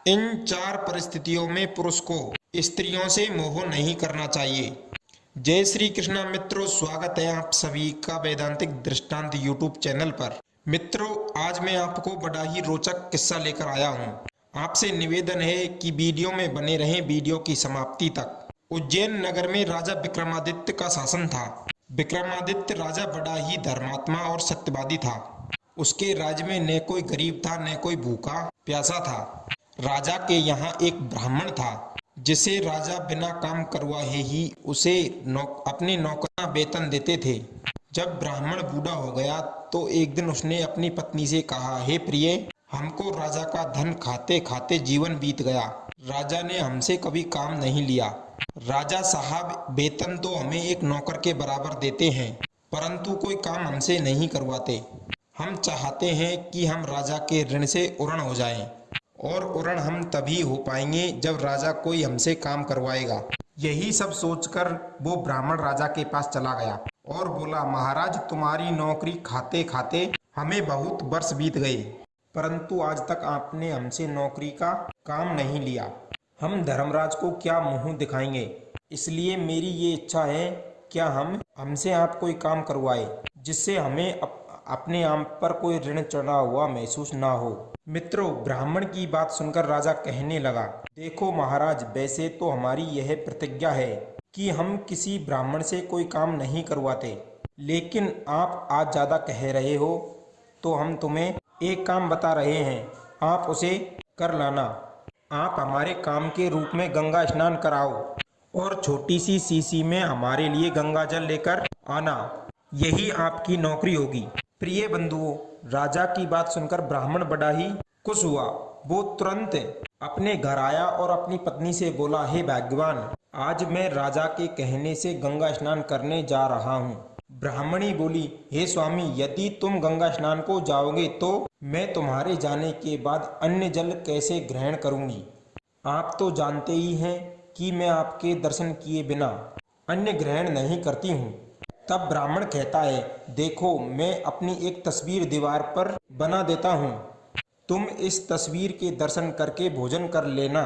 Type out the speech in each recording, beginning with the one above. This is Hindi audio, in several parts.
इन चार परिस्थितियों में पुरुष को स्त्रियों से मोह नहीं करना चाहिए। जय श्री कृष्णा मित्रों, स्वागत है आप सभी का वेदांतिक दृष्टांत यूट्यूब चैनल पर। मित्रों, आज मैं आपको बड़ा ही रोचक किस्सा लेकर आया हूँ। आपसे निवेदन है कि वीडियो में बने रहें वीडियो की समाप्ति तक। उज्जैन नगर में राजा विक्रमादित्य का शासन था। विक्रमादित्य राजा बड़ा ही धर्मात्मा और सत्यवादी था। उसके राज्य में न कोई गरीब था न कोई भूखा प्यासा था। राजा के यहाँ एक ब्राह्मण था जिसे राजा बिना काम करवाए ही उसे अपने नौकराना वेतन देते थे। जब ब्राह्मण बूढ़ा हो गया तो एक दिन उसने अपनी पत्नी से कहा, हे प्रिय, हमको राजा का धन खाते खाते जीवन बीत गया। राजा ने हमसे कभी काम नहीं लिया। राजा साहब वेतन तो हमें एक नौकर के बराबर देते हैं, परंतु कोई काम हमसे नहीं करवाते। हम चाहते हैं कि हम राजा के ऋण से उऋण हो जाएं, और उऋण हम तभी हो पाएंगे जब राजा कोई हमसे काम करवाएगा। यही सब सोचकर वो ब्राह्मण राजा के पास चला गया और बोला, महाराज, तुम्हारी नौकरी खाते खाते हमें बहुत वर्ष बीत गए, परंतु आज तक आपने हमसे नौकरी का काम नहीं लिया। हम धर्मराज को क्या मुंह दिखाएंगे? इसलिए मेरी ये इच्छा है, क्या हमसे आप कोई काम करवाए जिससे हमें अपने आप पर कोई ऋण चढ़ा हुआ महसूस ना हो। मित्रों, ब्राह्मण की बात सुनकर राजा कहने लगा, देखो महाराज, वैसे तो हमारी यह प्रतिज्ञा है कि हम किसी ब्राह्मण से कोई काम नहीं करवाते, लेकिन आप आज ज्यादा कह रहे हो, तो हम तुम्हें एक काम बता रहे हैं, आप उसे कर लाना। आप हमारे काम के रूप में गंगा स्नान कराओ और छोटी सी शीशी में हमारे लिए गंगा जल लेकर आना। यही आपकी नौकरी होगी। प्रिय बंधुओं, राजा की बात सुनकर ब्राह्मण बड़ा ही खुश हुआ। वो तुरंत अपने घर आया और अपनी पत्नी से बोला, हे भाग्यवान, आज मैं राजा के कहने से गंगा स्नान करने जा रहा हूँ। ब्राह्मणी बोली, हे स्वामी, यदि तुम गंगा स्नान को जाओगे तो मैं तुम्हारे जाने के बाद अन्य जल कैसे ग्रहण करूंगी? आप तो जानते ही हैं कि मैं आपके दर्शन किए बिना अन्न ग्रहण नहीं करती हूँ। तब ब्राह्मण कहता है, देखो, मैं अपनी एक तस्वीर दीवार पर बना देता हूँ, तुम इस तस्वीर के दर्शन करके भोजन कर लेना।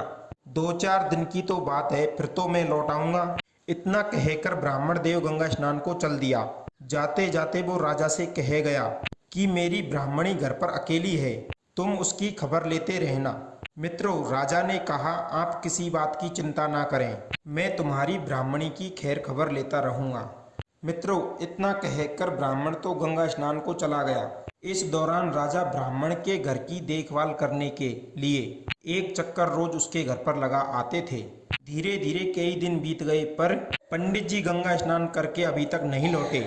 2-4 दिन की तो बात है, फिर तो मैं लौट आऊंगा। इतना कहकर ब्राह्मण देव गंगा स्नान को चल दिया। जाते जाते वो राजा से कह गया कि मेरी ब्राह्मणी घर पर अकेली है, तुम उसकी खबर लेते रहना। मित्रों, राजा ने कहा, आप किसी बात की चिंता ना करें, मैं तुम्हारी ब्राह्मणी की खैर खबर लेता रहूंगा। मित्रों, इतना कहकर ब्राह्मण तो गंगा स्नान को चला गया। इस दौरान राजा ब्राह्मण के घर की देखभाल करने के लिए एक चक्कर रोज उसके घर पर लगा आते थे। धीरे धीरे कई दिन बीत गए, पर पंडित जी गंगा स्नान करके अभी तक नहीं लौटे।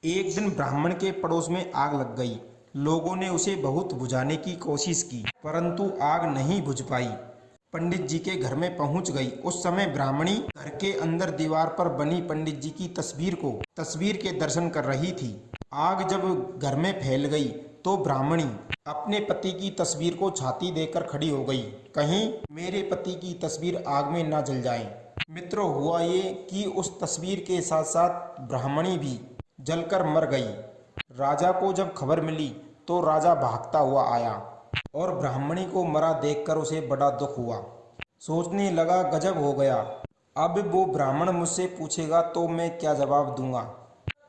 एक दिन ब्राह्मण के पड़ोस में आग लग गई। लोगों ने उसे बहुत बुझाने की कोशिश की, परंतु आग नहीं बुझ पाई। पंडित जी के घर में पहुंच गई। उस समय ब्राह्मणी घर के अंदर दीवार पर बनी पंडित जी की तस्वीर के दर्शन कर रही थी। आग जब घर में फैल गई तो ब्राह्मणी अपने पति की तस्वीर को छाती देकर खड़ी हो गई, कहीं मेरे पति की तस्वीर आग में ना जल जाए। मित्रों, हुआ ये कि उस तस्वीर के साथ साथ ब्राह्मणी भी जलकर मर गई। राजा को जब खबर मिली तो राजा भागता हुआ आया और ब्राह्मणी को मरा देखकर उसे बड़ा दुख हुआ। सोचने लगा, गजब हो गया, अब वो ब्राह्मण मुझसे पूछेगा तो मैं क्या जवाब दूंगा।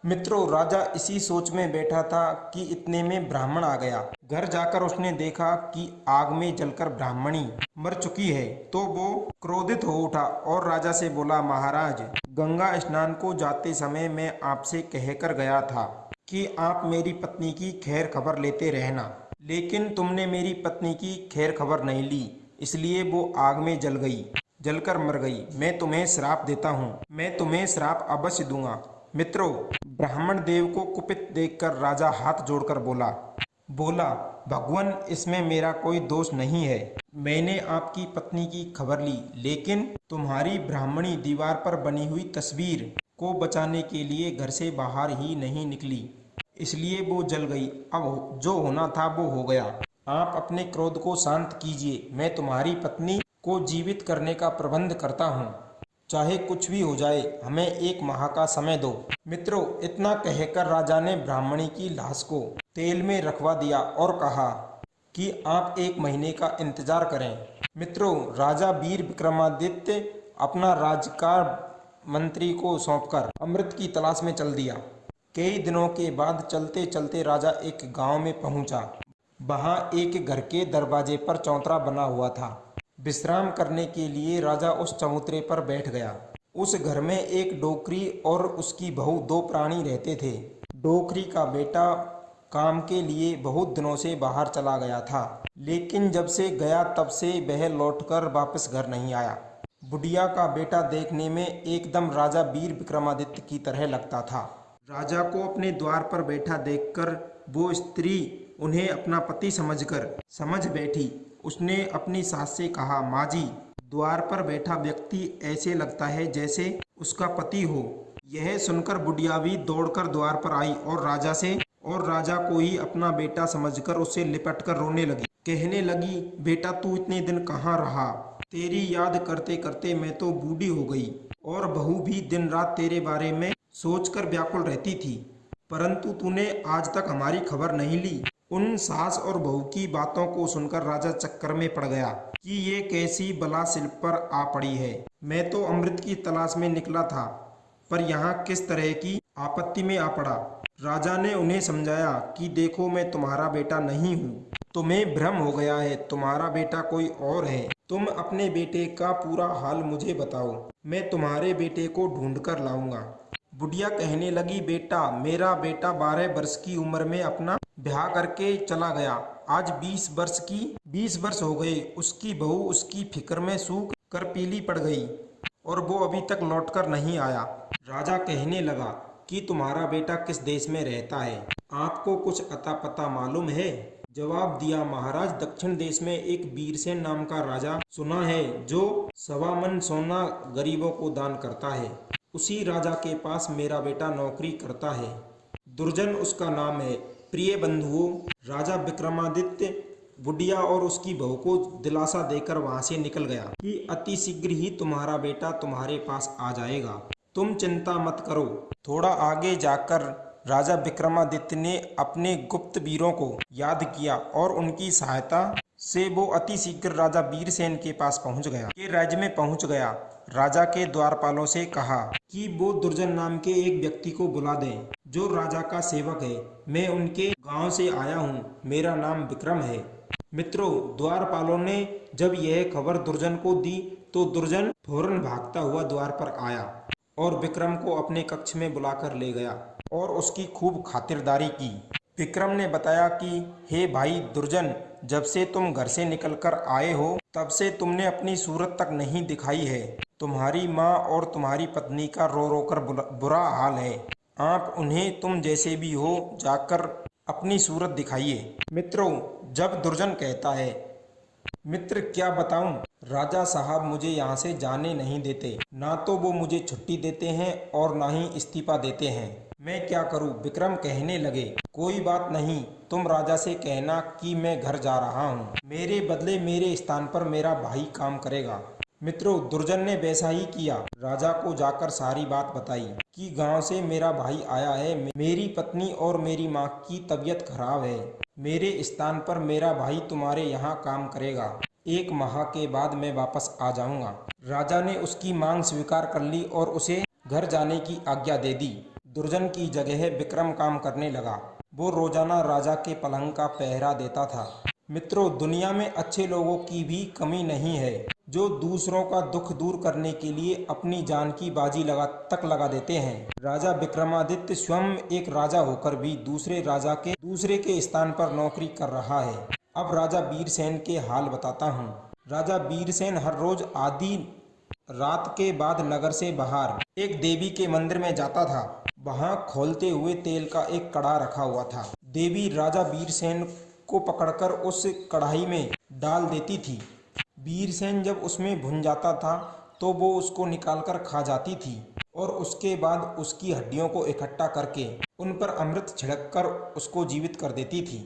मित्रों, राजा इसी सोच में बैठा था कि इतने में ब्राह्मण आ गया। घर जाकर उसने देखा कि आग में जलकर ब्राह्मणी मर चुकी है, तो वो क्रोधित हो उठा और राजा से बोला, महाराज, गंगा स्नान को जाते समय मैं आपसे कहकर गया था कि आप मेरी पत्नी की खैर खबर लेते रहना, लेकिन तुमने मेरी पत्नी की खैर खबर नहीं ली, इसलिए वो आग में जलकर मर गई। मैं तुम्हें श्राप देता हूँ, मैं तुम्हें श्राप अवश्य दूंगा। मित्रों, ब्राह्मण देव को कुपित देखकर राजा हाथ जोड़कर बोला, भगवान, इसमें मेरा कोई दोष नहीं है। मैंने आपकी पत्नी की खबर ली, लेकिन तुम्हारी ब्राह्मणी दीवार पर बनी हुई तस्वीर को बचाने के लिए घर से बाहर ही नहीं निकली, इसलिए वो जल गई। अब जो होना था वो हो गया। आप अपने क्रोध को शांत कीजिए, मैं तुम्हारी पत्नी को जीवित करने का प्रबंध करता हूँ, चाहे कुछ भी हो जाए, हमें 1 माह का समय दो। मित्रों, इतना कहकर राजा ने ब्राह्मणी की लाश को तेल में रखवा दिया और कहा कि आप 1 महीने का इंतजार करें, मित्रों, राजा वीर विक्रमादित्य अपना राज्यकार मंत्री को सौंपकर अमृत की तलाश में चल दिया। कई दिनों के बाद चलते चलते राजा एक गांव में पहुंचा। वहां एक घर के दरवाजे पर चौतरा बना हुआ था। विश्राम करने के लिए राजा उस चबूतरे पर बैठ गया। उस घर में एक डोकरी और उसकी बहू, दो प्राणी रहते थे। डोकरी का बेटा काम के लिए बहुत दिनों से बाहर चला गया था, लेकिन जब से गया तब से वह लौटकर वापस घर नहीं आया। बुढ़िया का बेटा देखने में एकदम राजा वीर विक्रमादित्य की तरह लगता था। राजा को अपने द्वार पर बैठा देखकर वो स्त्री उन्हें अपना पति समझ बैठी। उसने अपनी सास से कहा, माँ जी, द्वार पर बैठा व्यक्ति ऐसे लगता है जैसे उसका पति हो। यह सुनकर बुढ़िया भी दौड़कर द्वार पर आई और राजा को ही अपना बेटा समझकर उससे लिपटकर रोने लगी। कहने लगी, बेटा तू इतने दिन कहाँ रहा? तेरी याद करते करते मैं तो बूढ़ी हो गई और बहू भी दिन रात तेरे बारे में सोचकर व्याकुल रहती थी, परंतु तूने आज तक हमारी खबर नहीं ली। उन सास और बहू की बातों को सुनकर राजा चक्कर में पड़ गया कि ये कैसी बला सिर पर आ पड़ी है। मैं तो अमृत की तलाश में निकला था, पर यहाँ किस तरह की आपत्ति में आ पड़ा। राजा ने उन्हें समझाया कि देखो, मैं तुम्हारा बेटा नहीं हूँ, तुम्हें भ्रम हो गया है, तुम्हारा बेटा कोई और है। तुम अपने बेटे का पूरा हाल मुझे बताओ, मैं तुम्हारे बेटे को ढूंढ कर लाऊंगा। बुढ़िया कहने लगी, बेटा, मेरा बेटा 12 वर्ष की उम्र में अपना ब्याह करके चला गया। आज 20 वर्ष हो गए। उसकी बहू उसकी फिक्र में सूख कर पीली पड़ गई और वो अभी तक लौटकर नहीं आया। राजा कहने लगा कि तुम्हारा बेटा किस देश में रहता है? आपको कुछ अता पता मालूम है? जवाब दिया, महाराज, दक्षिण देश में एक वीरसेन नाम का राजा सुना है, जो 1.25 मन सोना गरीबों को दान करता है। उसी राजा के पास मेरा बेटा नौकरी करता है। दुर्जन उसका नाम है। प्रिय बंधुओं, राजा विक्रमादित्य बुढ़िया और उसकी बहू को दिलासा देकर वहां से निकल गया कि अति शीघ्र ही तुम्हारा बेटा तुम्हारे पास आ जाएगा, तुम चिंता मत करो। थोड़ा आगे जाकर राजा विक्रमादित्य ने अपने गुप्त वीरों को याद किया और उनकी सहायता से वो अति शीघ्र राजा वीरसेन के पास पहुंच गया। के राज्य में पहुंच गया। राजा के द्वारपालों से कहा कि वो दुर्जन नाम के एक व्यक्ति को बुला दें, जो राजा का सेवक है। मैं उनके गांव से आया हूँ, मेरा नाम विक्रम है। मित्रों, द्वारपालों ने जब यह खबर दुर्जन को दी तो दुर्जन फौरन भागता हुआ द्वार पर आया और विक्रम को अपने कक्ष में बुलाकर ले गया और उसकी खूब खातिरदारी की। विक्रम ने बताया कि हे भाई दुर्जन, जब से तुम घर से निकलकर आए हो तब से तुमने अपनी सूरत तक नहीं दिखाई है। तुम्हारी माँ और तुम्हारी पत्नी का रो रो कर बुरा हाल है। आप उन्हें तुम जैसे भी हो जाकर अपनी सूरत दिखाइए। मित्रों, जब दुर्जन कहता है, मित्र क्या बताऊं, राजा साहब मुझे यहाँ से जाने नहीं देते, ना तो वो मुझे छुट्टी देते हैं और ना ही इस्तीफा देते हैं। मैं क्या करूं? विक्रम कहने लगे, कोई बात नहीं, तुम राजा से कहना कि मैं घर जा रहा हूं। मेरे बदले मेरे स्थान पर मेरा भाई काम करेगा। मित्रों, दुर्जन ने वैसा ही किया। राजा को जाकर सारी बात बताई कि गांव से मेरा भाई आया है, मेरी पत्नी और मेरी माँ की तबीयत खराब है, मेरे स्थान पर मेरा भाई तुम्हारे यहाँ काम करेगा। 1 माह के बाद मैं वापस आ जाऊंगा। राजा ने उसकी मांग स्वीकार कर ली और उसे घर जाने की आज्ञा दे दी। दुर्जन की जगह विक्रम काम करने लगा। वो रोजाना राजा के पलंग का पहरा देता था। मित्रों, दुनिया में अच्छे लोगों की भी कमी नहीं है, जो दूसरों का दुख दूर करने के लिए अपनी जान की बाजी लगा देते हैं। राजा विक्रमादित्य स्वयं एक राजा होकर भी दूसरे के स्थान पर नौकरी कर रहा है। अब राजा वीरसेन के हाल बताता हूँ। राजा वीरसेन हर रोज आधी रात के बाद नगर से बाहर एक देवी के मंदिर में जाता था। वहां खोलते हुए तेल का एक कड़ा रखा हुआ था। देवी राजा वीरसेन को पकड़कर उस कढ़ाई में डाल देती थी। वीरसेन जब उसमें भुन जाता था तो वो उसको निकालकर खा जाती थी और उसके बाद उसकी हड्डियों को इकट्ठा करके उन पर अमृत छिड़ककर उसको जीवित कर देती थी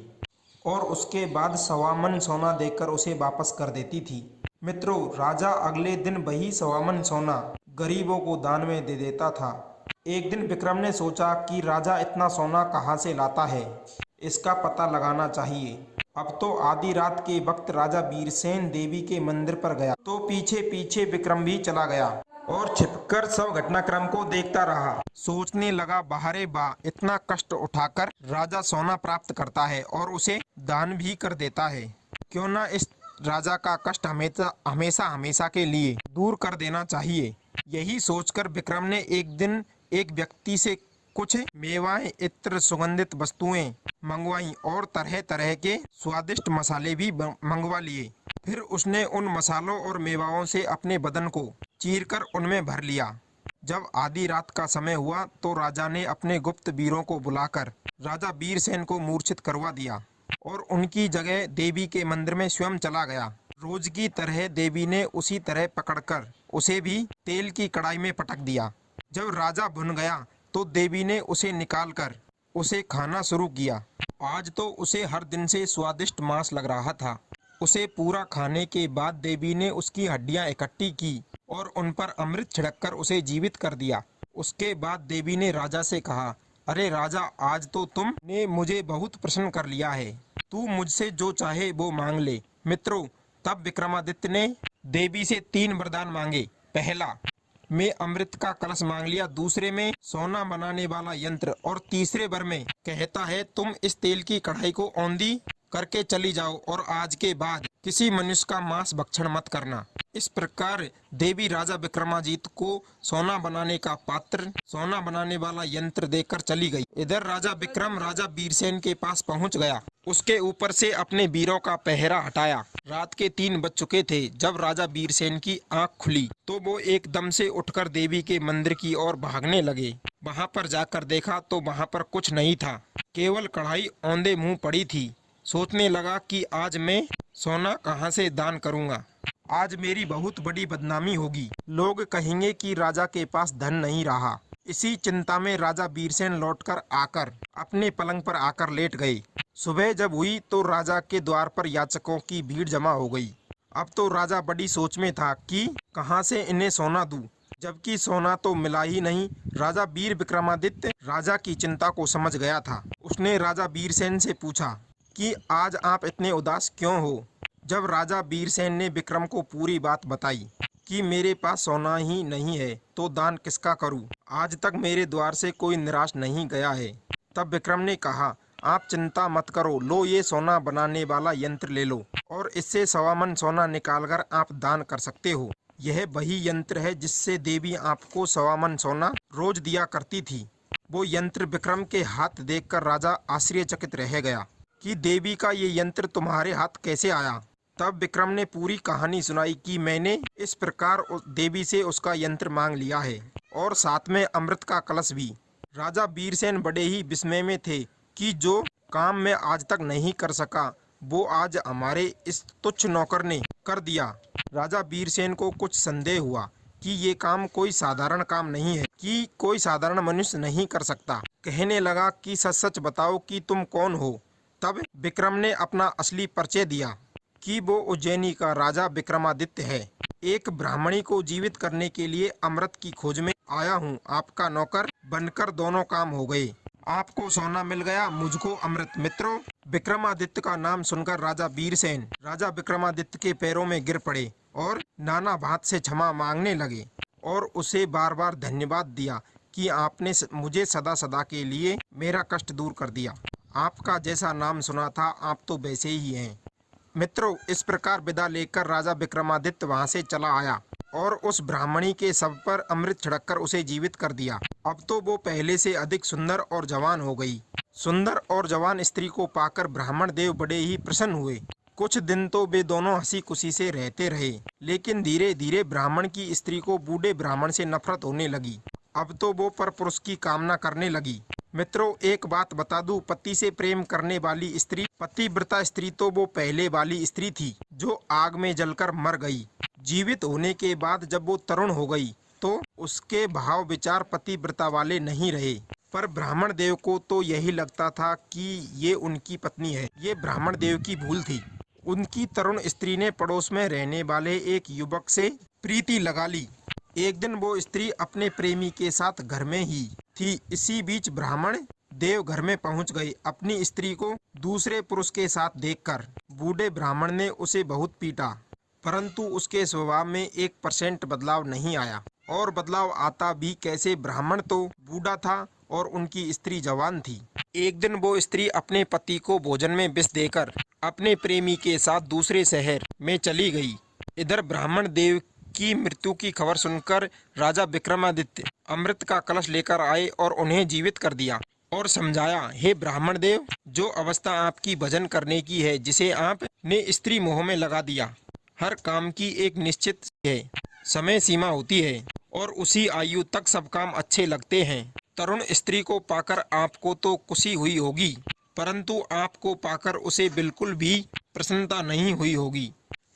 और उसके बाद 1.25 मन सोना देकर उसे वापस कर देती थी। मित्रों, राजा अगले दिन वही 1.25 मन सोना गरीबों को दान में दे देता था। एक दिन विक्रम ने सोचा कि राजा इतना सोना कहाँ से लाता है, इसका पता लगाना चाहिए। अब तो आधी रात के वक्त राजा वीरसेन देवी के मंदिर पर गया तो पीछे पीछे विक्रम भी चला गया और छिपकर सब घटनाक्रम को देखता रहा। सोचने लगा, बाहरे बा, इतना कष्ट उठाकर राजा सोना प्राप्त करता है और उसे दान भी कर देता है, क्यों ना इस राजा का कष्ट हमेशा हमेशा के लिए दूर कर देना चाहिए। यही सोचकर विक्रम ने एक दिन एक व्यक्ति से कुछ मेवाएं, इत्र, सुगंधित वस्तुएं मंगवाई और तरह तरह के स्वादिष्ट मसाले भी मंगवा लिए। फिर उसने उन मसालों और मेवाओं से अपने बदन को चीरकर उनमें भर लिया। जब आधी रात का समय हुआ तो राजा ने अपने गुप्त वीरों को बुलाकर राजा वीरसेन को मूर्छित करवा दिया और उनकी जगह देवी के मंदिर में स्वयं चला गया। रोज की तरह देवी ने उसी तरह पकड़कर उसे भी तेल की कढ़ाई में पटक दिया। जब राजा भुन गया तो देवी ने उसे निकालकर उसे खाना शुरू किया। आज तो उसे हर दिन से स्वादिष्ट मांस लग रहा था। उसे पूरा खाने के बाद देवी ने उसकी हड्डियां इकट्ठी की और उन पर अमृत छिड़ककर उसे जीवित कर दिया। उसके बाद देवी ने राजा से कहा, अरे राजा, आज तो तुमने मुझे बहुत प्रसन्न कर लिया है। तू मुझसे जो चाहे वो मांग ले। मित्रों, तब विक्रमादित्य ने देवी से 3 वरदान मांगे। पहला में अमृत का कलश मांग लिया, दूसरे में सोना बनाने वाला यंत्र और तीसरे वर में कहता है तुम इस तेल की कढ़ाई को औंधी करके चली जाओ और आज के बाद किसी मनुष्य का मांस भक्षण मत करना। इस प्रकार देवी राजा विक्रमादित्य को सोना बनाने का पात्र, सोना बनाने वाला यंत्र देकर चली गई। इधर राजा विक्रम राजा वीरसेन के पास पहुंच गया। उसके ऊपर से अपने वीरों का पहरा हटाया। रात के 3 बज चुके थे। जब राजा वीरसेन की आंख खुली तो वो एकदम से उठकर देवी के मंदिर की ओर भागने लगे। वहां पर जाकर देखा तो वहां पर कुछ नहीं था, केवल कढ़ाई औंधे मुंह पड़ी थी। सोचने लगा कि आज मैं सोना कहां से दान करूंगा, आज मेरी बहुत बड़ी बदनामी होगी। लोग कहेंगे कि राजा के पास धन नहीं रहा। इसी चिंता में राजा वीरसेन लौटकर आकर अपने पलंग पर आकर लेट गए। सुबह जब हुई तो राजा के द्वार पर याचकों की भीड़ जमा हो गई। अब तो राजा बड़ी सोच में था कि कहां से इन्हें सोना दूं, जबकि सोना तो मिला ही नहीं। राजा वीर विक्रमादित्य राजा की चिंता को समझ गया था। उसने राजा वीरसेन से पूछा कि आज आप इतने उदास क्यों हो। जब राजा वीरसेन ने विक्रम को पूरी बात बताई कि मेरे पास सोना ही नहीं है तो दान किसका करूं, आज तक मेरे द्वार से कोई निराश नहीं गया है, तब विक्रम ने कहा, आप चिंता मत करो, लो ये सोना बनाने वाला यंत्र ले लो और इससे 1.25 मन सोना निकालकर आप दान कर सकते हो। यह वही यंत्र है जिससे देवी आपको 1.25 मन सोना रोज दिया करती थी। वो यंत्र विक्रम के हाथ देखकर राजा आश्चर्यचकित रह गया कि देवी का ये यंत्र तुम्हारे हाथ कैसे आया। तब विक्रम ने पूरी कहानी सुनाई कि मैंने इस प्रकार देवी से उसका यंत्र मांग लिया है और साथ में अमृत का कलश भी। राजा वीरसेन बड़े ही विस्मय में थे कि जो काम मैं आज तक नहीं कर सका वो आज हमारे इस तुच्छ नौकर ने कर दिया। राजा वीरसेन को कुछ संदेह हुआ कि ये काम कोई साधारण काम नहीं है, कि कोई साधारण मनुष्य नहीं कर सकता। कहने लगा कि सच सच बताओ कि तुम कौन हो। तब विक्रम ने अपना असली परिचय दिया कि वो उज्जैनी का राजा विक्रमादित्य है। एक ब्राह्मणी को जीवित करने के लिए अमृत की खोज में आया हूँ। आपका नौकर बनकर दोनों काम हो गए। आपको सोना मिल गया, मुझको अमृत। मित्रों, विक्रमादित्य का नाम सुनकर राजा वीरसेन राजा विक्रमादित्य के पैरों में गिर पड़े और नाना भांत से क्षमा मांगने लगे और उसे बार बार धन्यवाद दिया कि आपने मुझे सदा सदा के लिए मेरा कष्ट दूर कर दिया। आपका जैसा नाम सुना था आप तो वैसे ही हैं। मित्रों, इस प्रकार विदा लेकर राजा विक्रमादित्य वहां से चला आया और उस ब्राह्मणी के शव पर अमृत छिड़ककर उसे जीवित कर दिया। अब तो वो पहले से अधिक सुंदर और जवान हो गई। सुंदर और जवान स्त्री को पाकर ब्राह्मण देव बड़े ही प्रसन्न हुए। कुछ दिन तो वे दोनों हंसी खुशी से रहते रहे, लेकिन धीरे धीरे ब्राह्मण की स्त्री को बूढ़े ब्राह्मण से नफरत होने लगी। अब तो वो परपुरुष की कामना करने लगी। मित्रों, एक बात बता दूं, पति से प्रेम करने वाली स्त्री, पतिव्रता स्त्री तो वो पहले वाली स्त्री थी जो आग में जलकर मर गई। जीवित होने के बाद जब वो तरुण हो गई तो उसके भाव विचार पतिव्रता वाले नहीं रहे। पर ब्राह्मण देव को तो यही लगता था कि ये उनकी पत्नी है। ये ब्राह्मण देव की भूल थी। उनकी तरुण स्त्री ने पड़ोस में रहने वाले एक युवक से प्रीति लगा ली। एक दिन वो स्त्री अपने प्रेमी के साथ घर में ही थी। इसी बीच ब्राह्मण देव घर में पहुंच गए। अपनी स्त्री को दूसरे पुरुष के साथ देखकर बूढ़े ब्राह्मण ने उसे बहुत पीटा, परंतु उसके स्वभाव में 1% बदलाव नहीं आया। और बदलाव आता भी कैसे, ब्राह्मण तो बूढ़ा था और उनकी स्त्री जवान थी। एक दिन वो स्त्री अपने पति को भोजन में विष देकर अपने प्रेमी के साथ दूसरे शहर में चली गई। इधर ब्राह्मण देव की मृत्यु की खबर सुनकर राजा विक्रमादित्य अमृत का कलश लेकर आए और उन्हें जीवित कर दिया और समझाया, हे ब्राह्मण देव, जो अवस्था आपकी भजन करने की है, जिसे आपने स्त्री मोह में लगा दिया, हर काम की एक निश्चित है, समय सीमा होती है और उसी आयु तक सब काम अच्छे लगते हैं। तरुण स्त्री को पाकर आपको तो खुशी हुई होगी, परंतु आपको पाकर उसे बिल्कुल भी प्रसन्नता नहीं हुई होगी।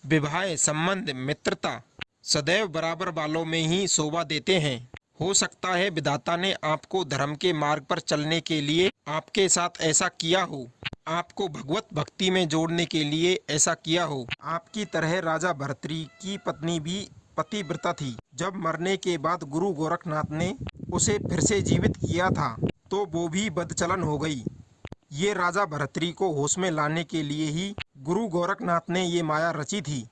विवाह संबंध मित्रता सदैव बराबर वालों में ही शोभा देते हैं। हो सकता है विधाता ने आपको धर्म के मार्ग पर चलने के लिए आपके साथ ऐसा किया हो, आपको भगवत भक्ति में जोड़ने के लिए ऐसा किया हो। आपकी तरह राजा भर्तृ की पत्नी भी पतिव्रता थी। जब मरने के बाद गुरु गोरखनाथ ने उसे फिर से जीवित किया था तो वो भी बदचलन हो गई। ये राजा भर्तृ को होश में लाने के लिए ही गुरु गोरखनाथ ने ये माया रची थी।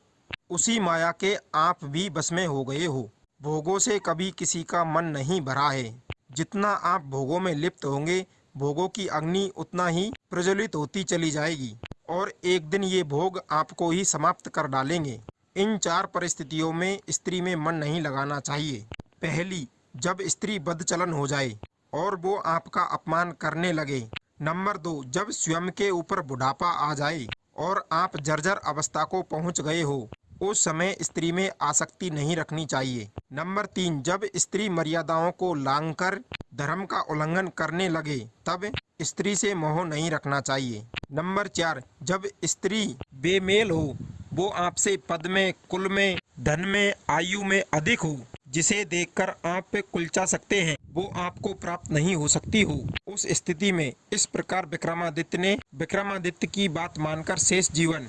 उसी माया के आप भी बस में हो गए हो। भोगों से कभी किसी का मन नहीं भरा है। जितना आप भोगों में लिप्त होंगे, भोगों की अग्नि उतना ही प्रज्वलित होती चली जाएगी और एक दिन ये भोग आपको ही समाप्त कर डालेंगे। इन 4 परिस्थितियों में स्त्री में मन नहीं लगाना चाहिए। पहली, जब स्त्री बदचलन हो जाए और वो आपका अपमान करने लगे। नंबर 2, जब स्वयं के ऊपर बुढ़ापा आ जाए और आप जर्जर अवस्था को पहुंच गए हो, उस समय स्त्री में आसक्ति नहीं रखनी चाहिए। नंबर 3, जब स्त्री मर्यादाओं को लांघकर धर्म का उल्लंघन करने लगे, तब स्त्री से मोह नहीं रखना चाहिए। नंबर 4, जब स्त्री बेमेल हो, वो आपसे पद में, कुल में, धन में, आयु में अधिक हो, जिसे देखकर आप कुलचा सकते हैं, वो आपको प्राप्त नहीं हो सकती हो। उस स्थिति में इस प्रकार विक्रमादित्य की बात मानकर शेष जीवन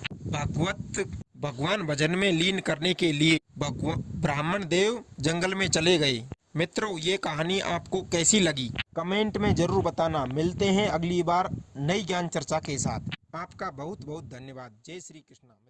भगवान भजन में लीन करने के लिए ब्राह्मण देव जंगल में चले गए। मित्रों, ये कहानी आपको कैसी लगी कमेंट में जरूर बताना। मिलते हैं अगली बार नई ज्ञान चर्चा के साथ। आपका बहुत बहुत धन्यवाद। जय श्री कृष्ण।